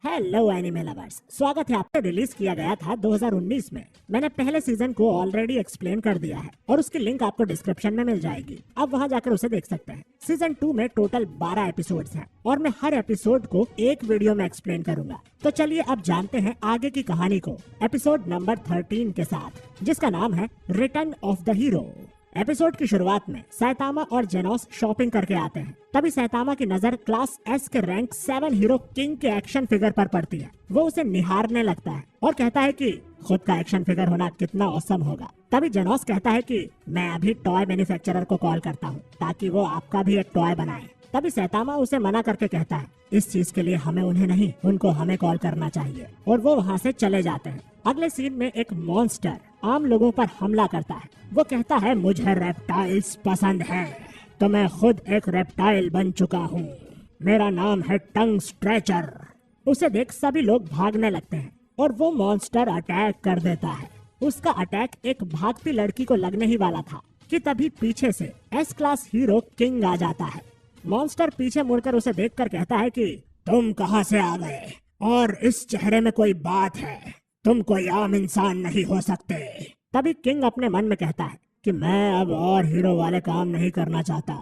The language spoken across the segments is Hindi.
हेलो एनिमे लवर्स, स्वागत है आपका। रिलीज किया गया था 2019 में। मैंने पहले सीजन को ऑलरेडी एक्सप्लेन कर दिया है और उसकी लिंक आपको डिस्क्रिप्शन में मिल जाएगी। आप वहां जाकर उसे देख सकते हैं। सीजन 2 में टोटल 12 एपिसोड्स हैं और मैं हर एपिसोड को एक वीडियो में एक्सप्लेन करूंगा। तो चलिए अब जानते हैं आगे की कहानी को एपिसोड नंबर 13 के साथ, जिसका नाम है return of the hero. Episode की शुरुआत में सैतामा और जेनोस शॉपिंग करके आते हैं। तभी सैतामा की नजर क्लास एस के रैंक 7 हीरो किंग के एक्शन फिगर पर पड़ती है। वो उसे निहारने लगता है और कहता है कि खुद का एक्शन फिगर होना कितना औसम होगा। तभी जेनोस कहता है कि मैं अभी टॉय मैन्युफैक्चरर को कॉल करता हूँ ताकि वो आपका भी एक टॉय बनाए। तभी सैतामा उसे मना करके कहता है इस चीज के लिए हमें उन्हें नहीं, उनको हमें कॉल करना चाहिए, और वो वहाँ से चले जाते हैं। अगले सीन में एक मॉन्स्टर आम लोगों पर हमला करता है। वो कहता है मुझे रेप्टाइल्स पसंद है, तो मैं खुद एक रेप्टाइल बन चुका हूँ। मेरा नाम है टंग स्ट्रेचर। उसे देख सभी लोग भागने लगते हैं और वो मॉन्स्टर अटैक कर देता है। उसका अटैक एक भागती लड़की को लगने ही वाला था कि तभी पीछे से एस क्लास हीरो किंग आ जाता है। मॉन्स्टर पीछे मुड़कर उसे देखकर कहता है कि तुम कहां से आ गए और इस चेहरे में कोई बात है, तुम कोई आम इंसान नहीं हो सकते। तभी किंग अपने मन में कहता है कि मैं अब और हीरो वाले काम नहीं करना चाहता।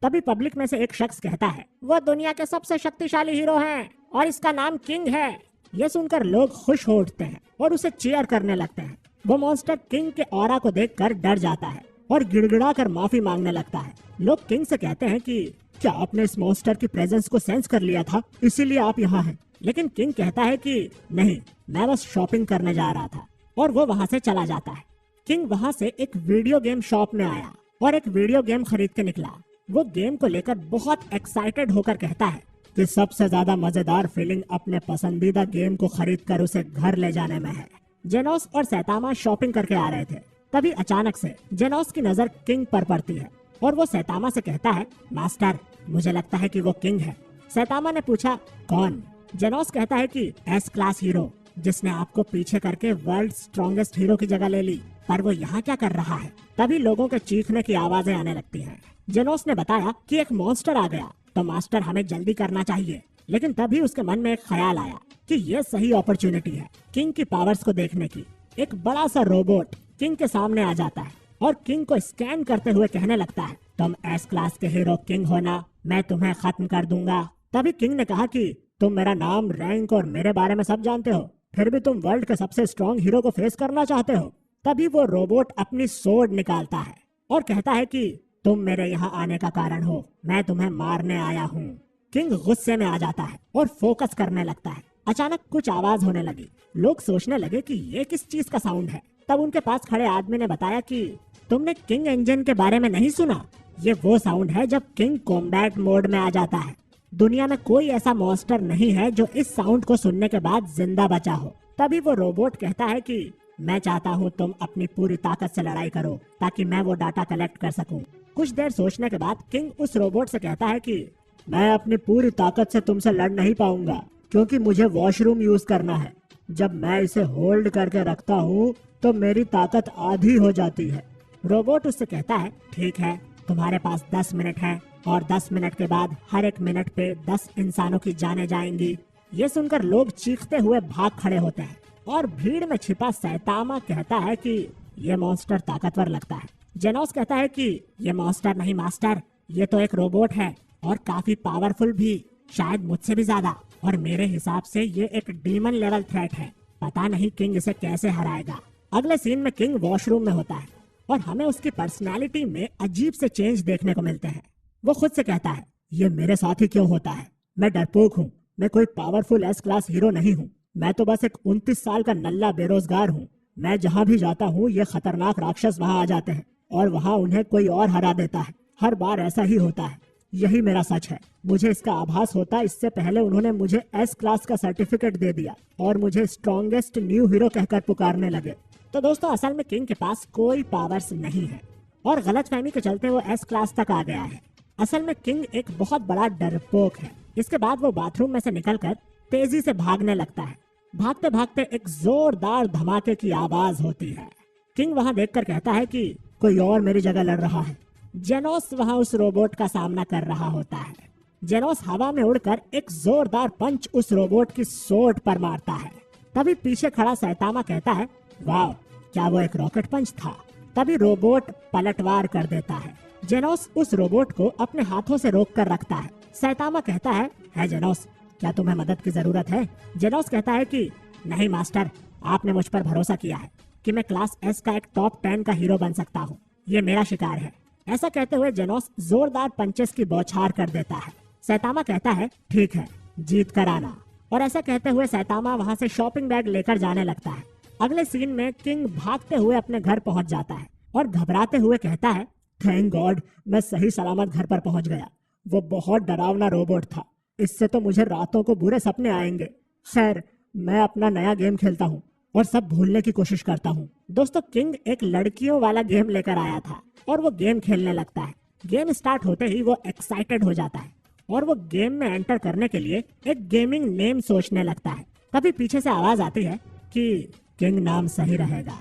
तभी पब्लिक में से एक शख्स कहता है वो दुनिया के सबसे शक्तिशाली हीरो हैं और इसका नाम किंग है। ये सुनकर लोग खुश हो उठते हैं और उसे चीयर करने लगते हैं। वो मॉन्स्टर किंग के ऑरा को देखकर डर जाता है और गिड़गिड़ा कर माफी मांगने लगता है। लोग किंग से कहते हैं कि क्या आपने इस मॉन्स्टर की प्रेजेंस को सेंस कर लिया था, इसीलिए आप यहाँ हैं? लेकिन किंग कहता है कि नहीं, मैं बस शॉपिंग करने जा रहा था, और वो वहाँ से चला जाता है। किंग वहाँ से एक वीडियो गेम शॉप में आया और एक वीडियो गेम खरीद के निकला। वो गेम को लेकर बहुत एक्साइटेड होकर कहता है कि सबसे ज्यादा मजेदार फीलिंग अपने पसंदीदा गेम को खरीद कर उसे घर ले जाने में है। जेनोस और सैतामा शॉपिंग करके आ रहे थे। तभी अचानक से जेनोस की नजर किंग पर पड़ती है और वो सैतामा से कहता है मास्टर, मुझे लगता है कि वो किंग है। सैतामा ने पूछा कौन? जेनोस कहता है कि एस क्लास हीरो, जिसने आपको पीछे करके वर्ल्ड स्ट्रॉन्गेस्ट हीरो की जगह ले ली, पर वो यहाँ क्या कर रहा है? तभी लोगों के चीखने की आवाजें आने लगती हैं। जेनोस ने बताया कि एक मॉन्स्टर आ गया, तो मास्टर हमें जल्दी करना चाहिए। लेकिन तभी उसके मन में एक ख्याल आया कि ये सही अपॉर्चुनिटी है किंग की पावर्स को देखने की। एक बड़ा सा रोबोट किंग के सामने आ जाता है और किंग को स्कैन करते हुए कहने लगता है तुम एस क्लास के हीरो किंग हो ना, मैं तुम्हें खत्म कर दूंगा। तभी किंग ने कहा कि तुम मेरा नाम, रैंक और मेरे बारे में सब जानते हो, फिर भी तुम वर्ल्ड के सबसे स्ट्रॉन्ग हीरो को फेस करना चाहते हो। तभी वो रोबोट अपनी सोर्ड निकालता है और कहता है कि तुम मेरे यहाँ आने का कारण हो, मैं तुम्हें मारने आया हूँ। किंग गुस्से में आ जाता है और फोकस करने लगता है। अचानक कुछ आवाज होने लगी। लोग सोचने लगे कि ये किस चीज का साउंड है। तब उनके पास खड़े आदमी ने बताया कि तुमने किंग इंजन के बारे में नहीं सुना? ये वो साउंड है जब किंग कॉम्बैट मोड में आ जाता है। दुनिया में कोई ऐसा मॉन्स्टर नहीं है जो इस साउंड को सुनने के बाद जिंदा बचा हो। तभी वो रोबोट कहता है कि मैं चाहता हूँ तुम अपनी पूरी ताकत से लड़ाई करो ताकि मैं वो डाटा कलेक्ट कर सकूं। कुछ देर सोचने के बाद किंग उस रोबोट से कहता है कि मैं अपनी पूरी ताकत से तुमसे लड़ नहीं पाऊंगा क्योंकि मुझे वॉशरूम यूज करना है। जब मैं इसे होल्ड करके रखता हूँ तो मेरी ताकत आधी हो जाती है। रोबोट उससे कहता है ठीक है, तुम्हारे पास 10 मिनट है और 10 मिनट के बाद हर एक मिनट पे 10 इंसानों की जानें जाएंगी। ये सुनकर लोग चीखते हुए भाग खड़े होते हैं और भीड़ में छिपा सैतामा कहता है कि ये मॉन्स्टर ताकतवर लगता है। जेनोस कहता है कि ये मॉन्स्टर नहीं मास्टर, ये तो एक रोबोट है और काफी पावरफुल भी, शायद मुझसे भी ज्यादा, और मेरे हिसाब से ये एक डीमन लेवल थ्रेट है। पता नहीं किंग इसे कैसे हराएगा। अगले सीन में किंग वॉशरूम में होता है और हमें उसकी पर्सनालिटी में अजीब से चेंज देखने को मिलते हैं। वो खुद से कहता है ये मेरे साथ ही क्यों होता है? मैं डरपोक हूँ, मैं कोई पावरफुल एस क्लास हीरो नहीं हूँ, मैं तो बस एक 29 साल का नल्ला बेरोजगार हूँ। मैं जहाँ भी जाता हूँ ये खतरनाक राक्षस वहाँ आ जाते हैं और वहाँ उन्हें कोई और हरा देता है। हर बार ऐसा ही होता है, यही मेरा सच है। मुझे इसका आभास होता इससे पहले उन्होंने मुझे एस क्लास का सर्टिफिकेट दे दिया और मुझे स्ट्रॉन्गेस्ट न्यू हीरो कहकर पुकारने लगे। तो दोस्तों असल में किंग के पास कोई पावर्स नहीं है और गलतफहमी के चलते वो एस क्लास तक आ गया है। असल में किंग एक बहुत बड़ा डरपोक है। इसके बाद वो बाथरूम में से निकलकर तेजी से भागने लगता है। भागते भागते एक जोरदार धमाके की आवाज होती है। किंग वहां देखकर कहता है कि कोई और मेरी जगह लड़ रहा है। जेनोस वहां उस रोबोट का सामना कर रहा होता है। जेनोस हवा में उड़कर एक जोरदार पंच उस रोबोट की सोट पर मारता है। तभी पीछे खड़ा सैतामा कहता है, वाह, क्या वो एक रॉकेट पंच था। तभी रोबोट पलटवार कर देता है। जेनोस उस रोबोट को अपने हाथों से रोक कर रखता है। सैतामा कहता है जेनोस, क्या तुम्हें मदद की जरूरत है? जेनोस कहता है कि नहीं मास्टर, आपने मुझ पर भरोसा किया है कि मैं क्लास एस का एक टॉप 10 का हीरो बन सकता हूँ। ये मेरा शिकार है। ऐसा कहते हुए जेनोस जोरदार पंचेस की बौछार कर देता है। सैतामा कहता है, ठीक है, जीत कर आना। और ऐसा कहते हुए सैतामा वहाँ से शॉपिंग बैग लेकर जाने लगता है। अगले सीन में किंग भागते हुए अपने घर पहुंच जाता है और घबराते हुए कहता है, थैंक गॉड, मैं सही सलामत घर पर पहुंच गया। वो बहुत डरावना रोबोट था, इससे तो मुझे रातों को बुरे सपने आएंगे। खैर, मैं अपना नया गेम खेलता हूँ और सब भूलने की कोशिश करता हूँ। दोस्तों, किंग एक लड़कियों वाला गेम लेकर आया था और वो गेम खेलने लगता है। गेम स्टार्ट होते ही वो एक्साइटेड हो जाता है और वो गेम में एंटर करने के लिए एक गेमिंग नेम सोचने लगता है। तभी पीछे से आवाज आती है कि किंग नाम सही रहेगा।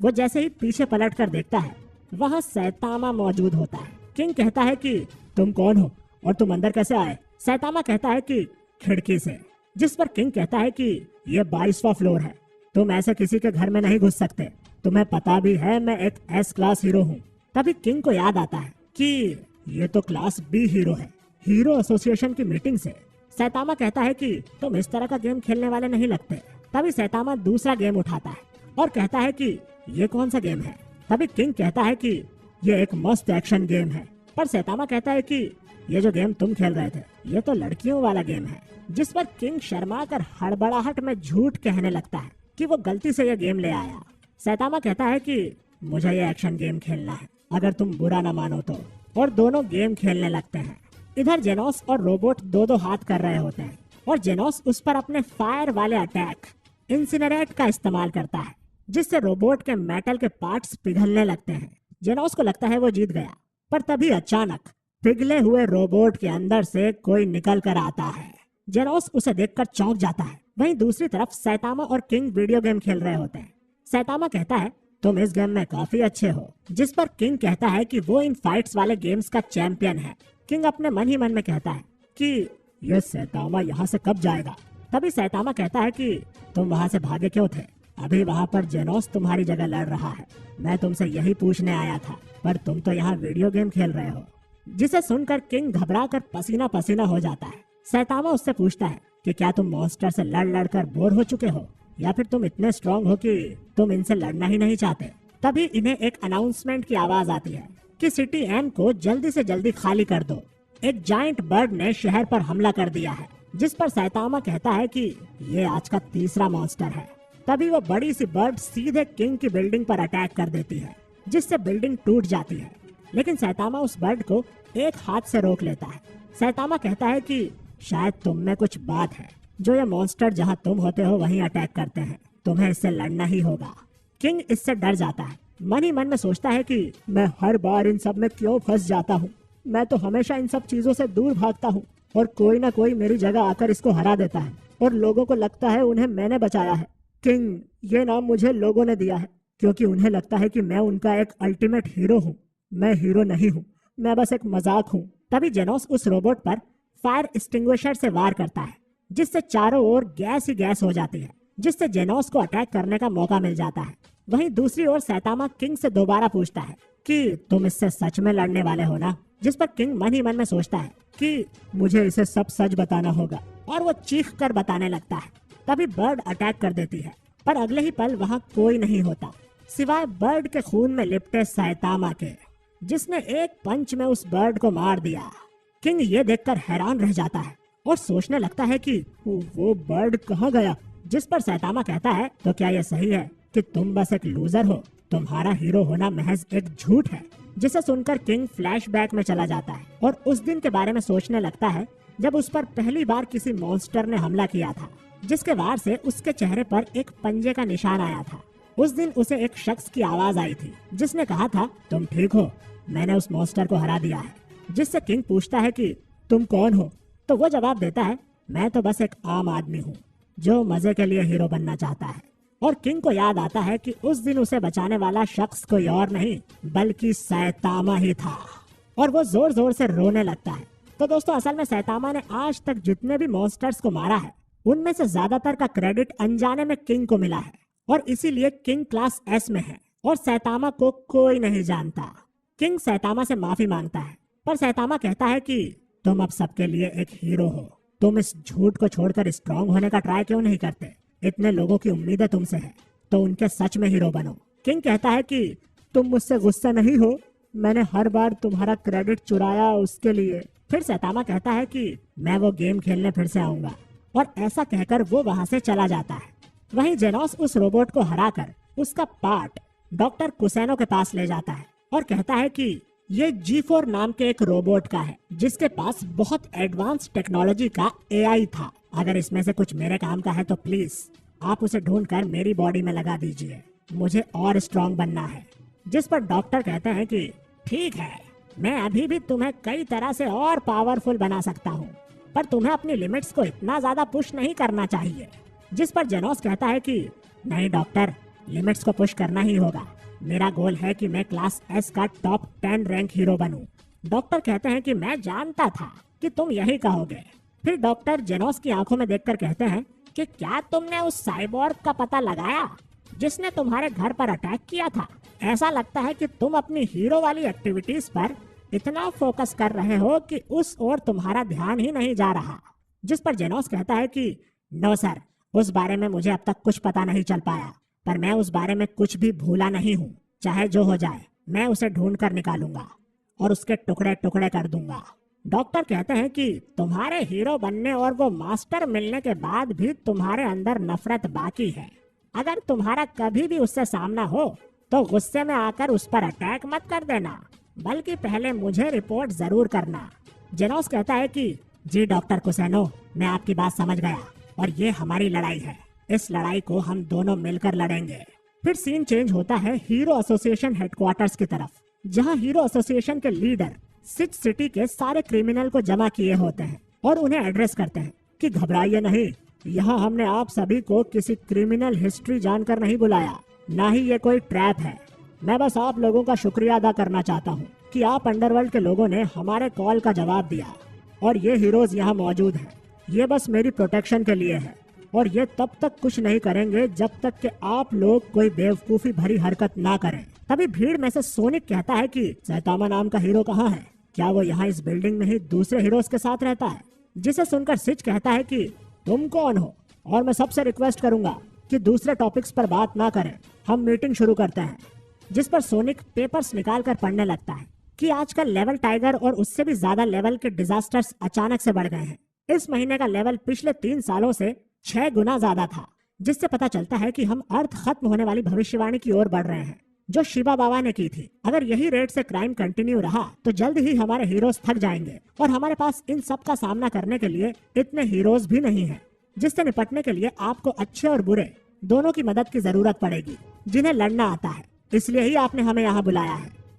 वो जैसे ही पीछे पलट कर देखता है, वहाँ सैतामा मौजूद होता है। किंग कहता है कि तुम कौन हो और तुम अंदर कैसे आए? सैतामा कहता है कि खिड़की से। जिस पर किंग कहता है कि ये 22वां फ्लोर है, तुम ऐसे किसी के घर में नहीं घुस सकते। तुम्हें पता भी है मैं एक एस क्लास हीरो हूँ। तभी किंग को याद आता है कि ये तो क्लास बी हीरो है, हीरो एसोसिएशन की मीटिंग से। सैतामा कहता है कि तुम इस तरह का गेम खेलने वाले नहीं लगते। तभी सैतामा दूसरा गेम उठाता है और कहता है कि ये कौन सा गेम है? तभी किंग कहता है कि ये एक मस्त एक्शन गेम है। पर सैतामा कहता है कि ये जो गेम तुम खेल रहे थे, ये तो लड़कियों वाला गेम है। जिस पर किंग शर्मा कर हड़बड़ाहट में झूठ कहने लगता है कि वो गलती से ये गेम ले आया। सैतामा कहता है कि मुझे ये एक्शन गेम खेलना है, अगर तुम बुरा न मानो तो। और दोनों गेम खेलने लगते हैं। इधर जेनोस और रोबोट दो हाथ कर रहे होते हैं और जेनोस उस पर अपने फायर वाले अटैक इंसिनरेट का इस्तेमाल करता है, जिससे रोबोट के मेटल के पार्ट्स पिघलने लगते हैं। जेनोस को लगता है वो जीत गया, पर तभी अचानक पिघले हुए रोबोट के अंदर से कोई निकल कर आता है। जेनोस उसे देखकर चौंक जाता है। वहीं दूसरी तरफ सैतामा और किंग वीडियो गेम खेल रहे होते हैं। सैतामा कहता है, तुम इस गेम में काफी अच्छे हो। जिस पर किंग कहता है कि वो इन फाइट्स वाले गेम्स का चैंपियन है। किंग अपने मन ही मन में कहता है कि ये सैतामा यहाँ से कब जाएगा। तभी सैतामा कहता है कि तुम वहाँ से भागे क्यों थे? अभी वहाँ पर जेनोस तुम्हारी जगह लड़ रहा है। मैं तुमसे यही पूछने आया था, पर तुम तो यहाँ वीडियो गेम खेल रहे हो। जिसे सुनकर किंग घबरा कर पसीना पसीना हो जाता है। सैतामा उससे पूछता है कि क्या तुम मॉन्स्टर से लड़ लड़ कर बोर हो चुके हो, या फिर तुम इतने स्ट्रांग हो कि तुम इनसे लड़ना ही नहीं चाहते। तभी इन्हें एक अनाउंसमेंट की आवाज आती है कि सिटी एम को जल्दी से जल्दी खाली कर दो। एक जायंट बर्ड ने शहर पर हमला कर दिया है। जिस पर सैतामा कहता है कि ये आज का तीसरा मॉन्स्टर है। तभी वो बड़ी सी बर्ड सीधे किंग की बिल्डिंग पर अटैक कर देती है, जिससे बिल्डिंग टूट जाती है। लेकिन सैतामा उस बर्ड को एक हाथ से रोक लेता है। सैतामा कहता है कि शायद तुम में कुछ बात है, जो ये मॉन्स्टर जहाँ तुम होते हो वहीं अटैक करते हैं। तुम्हें इससे लड़ना ही होगा। किंग इससे डर जाता है। मन ही मन में सोचता है कि मैं हर बार इन सब में क्यों फंस जाता हूँ। मैं तो हमेशा इन सब चीजों से दूर भागता हूँ और कोई ना कोई मेरी जगह आकर इसको हरा देता है और लोगों को लगता है उन्हें मैंने बचाया है। किंग, ये नाम मुझे लोगों ने दिया है क्योंकि उन्हें लगता है कि मैं उनका एक अल्टीमेट हीरो हूँ। मैं हीरो नहीं हूँ, मैं बस एक मजाक हूँ। तभी जेनोस उस रोबोट पर फायर एक्सटिंग्विशर से वार करता है, जिससे चारों ओर गैस ही गैस हो जाती है, जिससे जेनोस को अटैक करने का मौका मिल जाता है। वहीं दूसरी ओर सैतामा किंग से दोबारा पूछता है कि तुम इससे सच में लड़ने वाले हो ना? जिस पर किंग मन ही मन में सोचता है कि मुझे इसे सब सच बताना होगा, और वो चीख कर बताने लगता है। तभी बर्ड अटैक कर देती है, पर अगले ही पल वहाँ कोई नहीं होता सिवाय बर्ड के खून में लिपटे सैतामा के, जिसने एक पंच में उस बर्ड को मार दिया। किंग ये देखकर हैरान रह जाता है और सोचने लगता है कि वो बर्ड कहाँ गया। जिस पर सैतामा कहता है, तो क्या ये सही है कि तुम बस एक लूजर हो? तुम्हारा हीरो होना महज एक झूठ है। जिसे सुनकर किंग फ्लैशबैक में चला जाता है और उस दिन के बारे में सोचने लगता है जब उस पर पहली बार किसी मॉन्स्टर ने हमला किया था, जिसके वार से उसके चेहरे पर एक पंजे का निशान आया था। उस दिन उसे एक शख्स की आवाज आई थी जिसने कहा था, तुम ठीक हो, मैंने उस मॉन्स्टर को हरा दिया है। जिससे किंग पूछता है कि तुम कौन हो? तो वो जवाब देता है, मैं तो बस एक आम आदमी हूँ जो मजे के लिए हीरो बनना चाहता है। और किंग को याद आता है कि उस दिन उसे बचाने वाला शख्स कोई और नहीं बल्कि सैतामा ही था। और वो जोर जोर से रोने लगता है तो दोस्तों असल में सैतामा ने आज तक जितने भी मॉन्स्टर्स को मारा है उनमें से ज्यादातर का क्रेडिट अनजाने में किंग को मिला है और इसीलिए किंग क्लास एस में है और सैतामा को कोई नहीं जानता। किंग सैतामा से माफी मांगता है पर सैतामा कहता है कि तुम अब सबके लिए एक हीरो हो, तुम इस झूठ को छोड़कर स्ट्रांग होने का ट्राई क्यों नहीं करते? इतने लोगों की उम्मीदें तुमसे है तो उनके सच में हीरो बनो। किंग कहता है कि तुम मुझसे गुस्सा नहीं हो, मैंने हर बार तुम्हारा क्रेडिट चुराया उसके लिए। फिर सैतामा कहता है कि मैं वो गेम खेलने फिर से आऊंगा और ऐसा कहकर वो वहां से चला जाता है। वहीं जेनोस उस रोबोट को हराकर उसका पार्ट डॉक्टर कुसैनो के पास ले जाता है और कहता है कि ये G4 नाम के एक रोबोट का है जिसके पास बहुत एडवांस टेक्नोलॉजी का AI था। अगर इसमें से कुछ मेरे काम का है तो प्लीज आप उसे ढूंढकर मेरी बॉडी में लगा दीजिए, मुझे और स्ट्रांग बनना है। जिस पर डॉक्टर कहते हैं कि ठीक है, मैं अभी भी तुम्हें कई तरह से और पावरफुल बना सकता हूँ पर तुम्हें अपनी लिमिट्स को इतना ज्यादा पुश नहीं करना चाहिए। जिस पर जेनोस कहता है कि नहीं डॉक्टर, लिमिट्स को पुश करना ही होगा, मेरा गोल है कि मैं क्लास एस का टॉप 10 रैंक हीरो बनूं। डॉक्टर कहते हैं कि मैं जानता था कि तुम यही कहोगे। फिर डॉक्टर जेनोस की आंखों में देखकर कहते हैं कि क्या तुमने उस साइबोर्ग का पता लगाया जिसने तुम्हारे घर पर अटैक किया था? ऐसा लगता है कि तुम अपनी हीरो वाली एक्टिविटीज पर इतना फोकस कर रहे हो कि उस ओर तुम्हारा ध्यान ही नहीं जा रहा। जिस पर जेनोस कहता है कि नो सर, उस बारे में मुझे अब तक कुछ पता नहीं चल पाया पर मैं उस बारे में कुछ भी भूला नहीं हूँ। चाहे जो हो जाए मैं उसे ढूंढ कर निकालूंगा और उसके टुकड़े टुकड़े कर दूंगा। डॉक्टर कहते हैं कि तुम्हारे हीरो बनने और वो मास्टर मिलने के बाद भी तुम्हारे अंदर नफरत बाकी है। अगर तुम्हारा कभी भी उससे सामना हो तो गुस्से में आकर उस पर अटैक मत कर देना, बल्कि पहले मुझे रिपोर्ट जरूर करना। जेनोस कहता है कि जी डॉक्टर कुसैनो, मैं आपकी बात समझ गया और ये हमारी लड़ाई है, इस लड़ाई को हम दोनों मिलकर लड़ेंगे। फिर सीन चेंज होता है हीरो एसोसिएशन हेडक्वार्टर्स की तरफ, जहां हीरो एसोसिएशन के लीडर सिच सिटी के सारे क्रिमिनल को जमा किए होते हैं और उन्हें एड्रेस करते हैं कि घबराइए नहीं, यहाँ हमने आप सभी को किसी क्रिमिनल हिस्ट्री जानकर नहीं बुलाया, ना ही ये कोई ट्रैप है। मैं बस आप लोगों का शुक्रिया अदा करना चाहता हूँ कि आप अंडरवर्ल्ड के लोगों ने हमारे कॉल का जवाब दिया और ये हीरोज यहाँ मौजूद हैं। ये बस मेरी प्रोटेक्शन के लिए है और ये तब तक कुछ नहीं करेंगे जब तक कि आप लोग कोई बेवकूफी भरी हरकत ना करें। तभी भीड़ में से सोनिक कहता है कि सैतामा नाम का हीरो कहाँ है? क्या वो यहाँ इस बिल्डिंग में ही दूसरे हीरोज के साथ रहता है? जिसे सुनकर सिच कहता है कि तुम कौन हो और मैं सबसे रिक्वेस्ट करूंगा कि दूसरे टॉपिक्स पर बात ना करें, हम मीटिंग शुरू करते हैं। जिस पर सोनिक पेपर्स निकाल कर पढ़ने लगता है कि आजकल लेवल टाइगर और उससे भी ज्यादा लेवल के डिजास्टर्स अचानक से बढ़ गए हैं। इस महीने का लेवल पिछले 3 सालों से 6 गुना ज्यादा था, जिससे पता चलता है कि हम अर्थ खत्म होने वाली भविष्यवाणी की ओर बढ़ रहे हैं जो शिवा बाबा ने की थी। अगर यही रेट से क्राइम कंटिन्यू रहा तो जल्द ही हमारे हीरोज थक जाएंगे और हमारे पास इन सब का सामना करने के लिए इतने हीरोज भी नहीं है, जिससे निपटने के लिए आपको अच्छे और बुरे दोनों की मदद की जरूरत पड़ेगी जिन्हें लड़ना आता है। इसलिए ही आपने हमें यहाँ बुलाया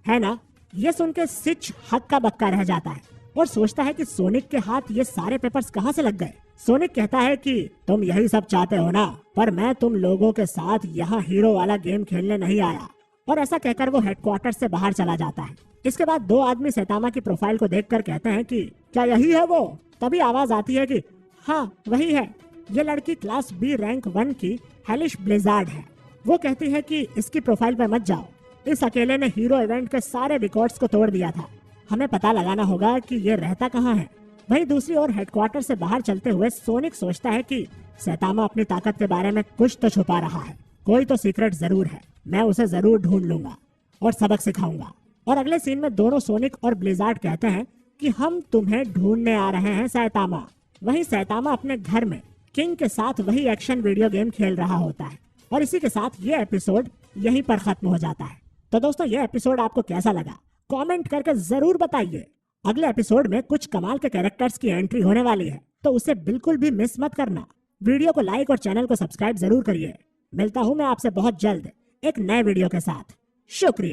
है ना? ये सुन के सिच हक्का बक्का रह जाता है और सोचता है कि सोनिक के हाथ ये सारे पेपर्स कहाँ से लग गए। सोनिक कहता है कि तुम यही सब चाहते हो ना, पर मैं तुम लोगों के साथ यहाँ हीरो वाला गेम खेलने नहीं आया। और ऐसा कहकर वो हेडक्वार्टर से बाहर चला जाता है। इसके बाद 2 आदमी सैतामा की प्रोफाइल को देखकर कहते हैं कि क्या यही है वो? तभी आवाज आती है कि हाँ वही है, ये लड़की क्लास बी रैंक 1 की हेलिश ब्लिजार्ड है। वो कहती है कि इसकी प्रोफाइल पे मत जाओ, इस अकेले ने हीरो इवेंट के सारे रिकॉर्ड्स को तोड़ दिया था, हमें पता लगाना होगा कि ये रहता कहाँ है। वहीं दूसरी ओर हेडक्वार्टर से बाहर चलते हुए सोनिक सोचता है कि सैतामा अपनी ताकत के बारे में कुछ तो छुपा रहा है, कोई तो सीक्रेट जरूर है, मैं उसे जरूर ढूंढ लूंगा और सबक सिखाऊंगा। और अगले सीन में दोनों सोनिक और ब्लिजार्ड कहते हैं कि हम तुम्हें ढूंढने आ रहे हैं सैतामा। वहीं सैतामा अपने घर में किंग के साथ वही एक्शन वीडियो गेम खेल रहा होता है और इसी के साथ ये एपिसोड यहीं पर खत्म हो जाता है। तो दोस्तों ये एपिसोड आपको कैसा लगा कमेंट करके जरूर बताइए। अगले एपिसोड में कुछ कमाल के कैरेक्टर्स की एंट्री होने वाली है, तो उसे बिल्कुल भी मिस मत करना। वीडियो को लाइक और चैनल को सब्सक्राइब जरूर करिए। मिलता हूँ मैं आपसे बहुत जल्द एक नए वीडियो के साथ। शुक्रिया।